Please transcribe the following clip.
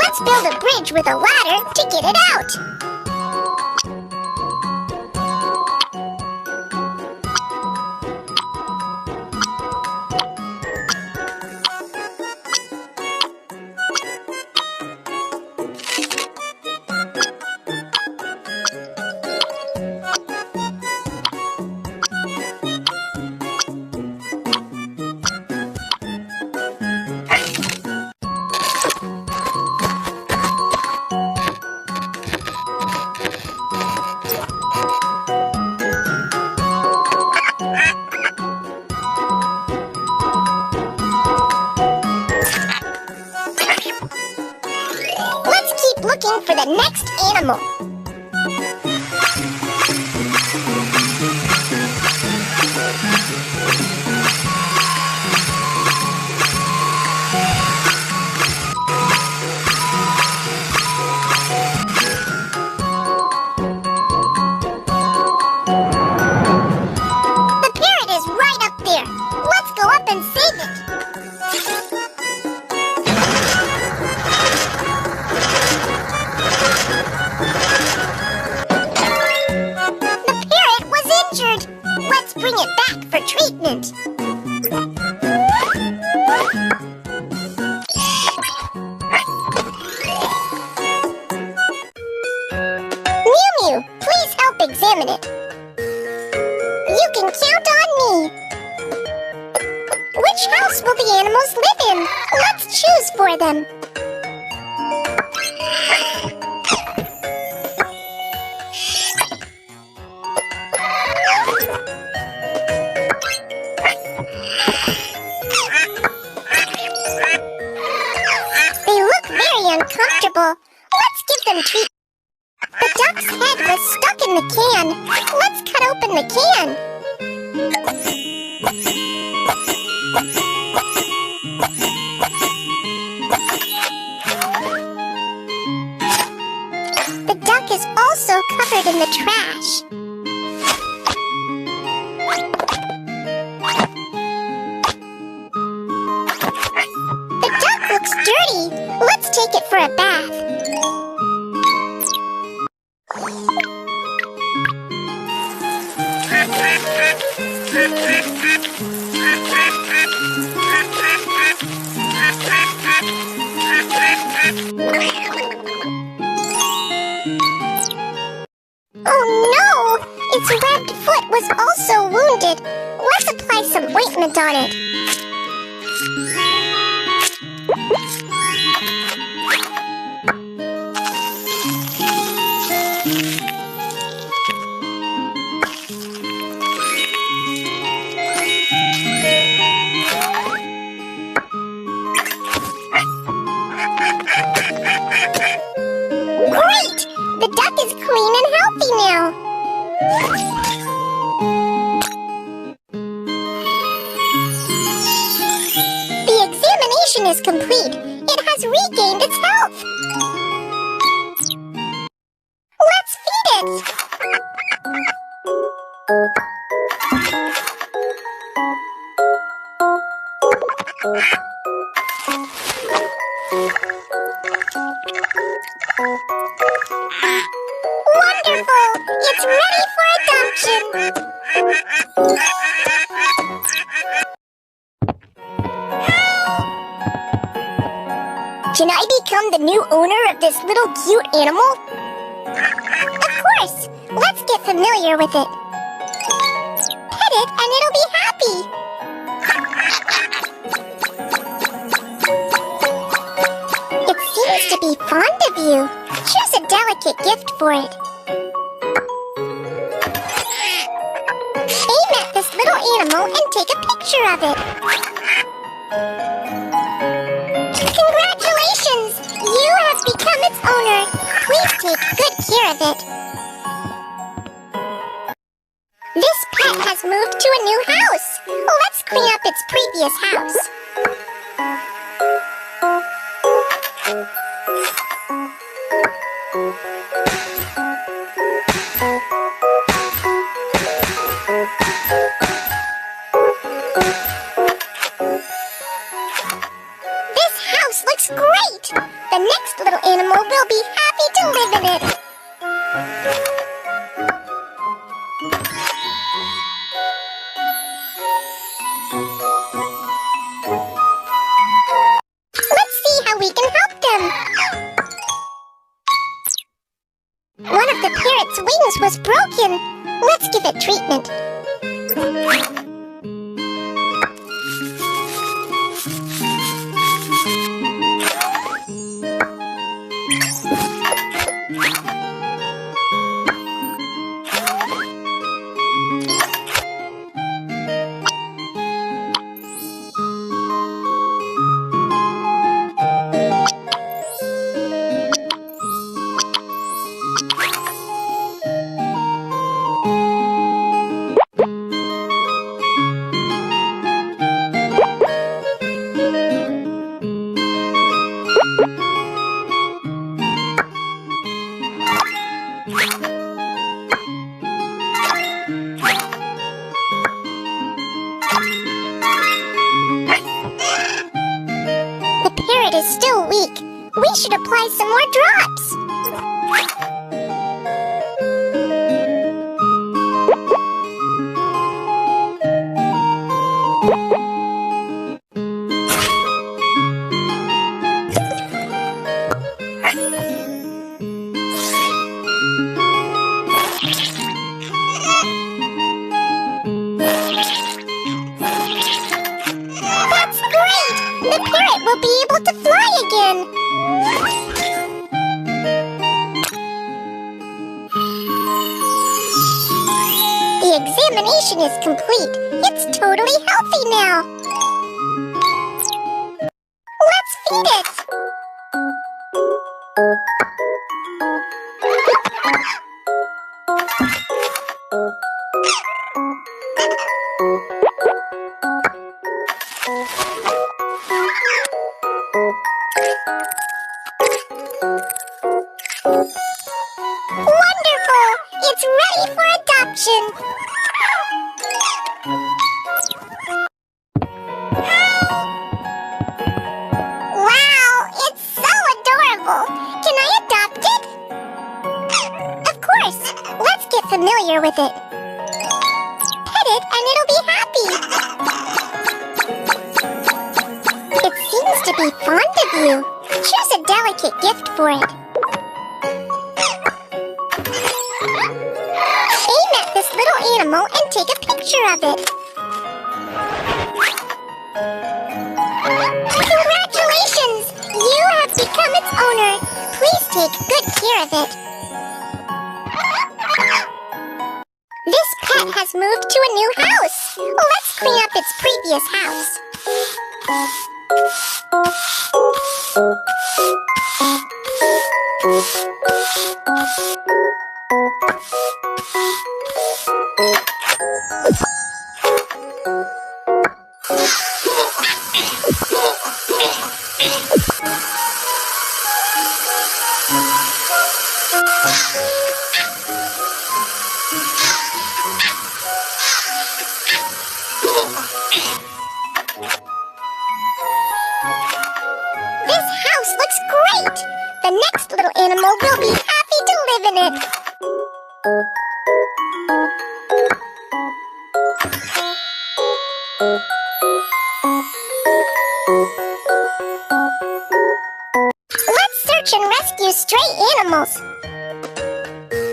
Let's build a bridge with a ladder to get it out. Looking for the next animal. The parrot is right up there. Let's go up and save it. Let's bring it back for treatment. Mew Mew, please help examine it. You can count on me. Which house will the animals live in? Let's choose for them. Uncomfortable. Let's give them treat. The duck's head was stuck in the can. Let's cut open the can. The duck is also covered in the trash. The duck looks dirty. Let's take it for a bath. Oh no! Its webbed foot was also wounded. Let's apply some ointment on it. Great! The duck is clean and healthy now. The examination is complete. It has regained its health. Let's feed it. Wonderful! It's ready for adoption! Can I become the new owner of this little cute animal? Of course! Let's get familiar with it. Pet it and it'll be happy! It seems to be fond of you. Choose a delicate gift for it. Aim at this little animal and take a picture of it. Congratulations! You have become its owner. Please take good care of it. This pet has moved to a new house. Let's clean up its previous house. This house house looks great! The next little animal will be happy to live in it. Let's see how we can help them. One of the parrot's wings was broken. Let's give it treatment. The parrot is still weak. We should apply some more drops. That's great! The parrot will be able to fly again. The examination is complete. It's totally healthy now. Let's feed it. Wonderful! It's ready for adoption. Wow, it's so adorable. Can I adopt it? Of course. Let's get familiar with it. Pet it and it'll be happy. It seems to be fond of you. Choose a delicate gift for it. Aim at this little animal and take a picture of it. Congratulations! You have become its owner. Please take good care of it. This pet has moved to a new house. Let's clean up its previous house. This house looks great! The next little animal will be happy to live in it. Let's search and rescue stray animals.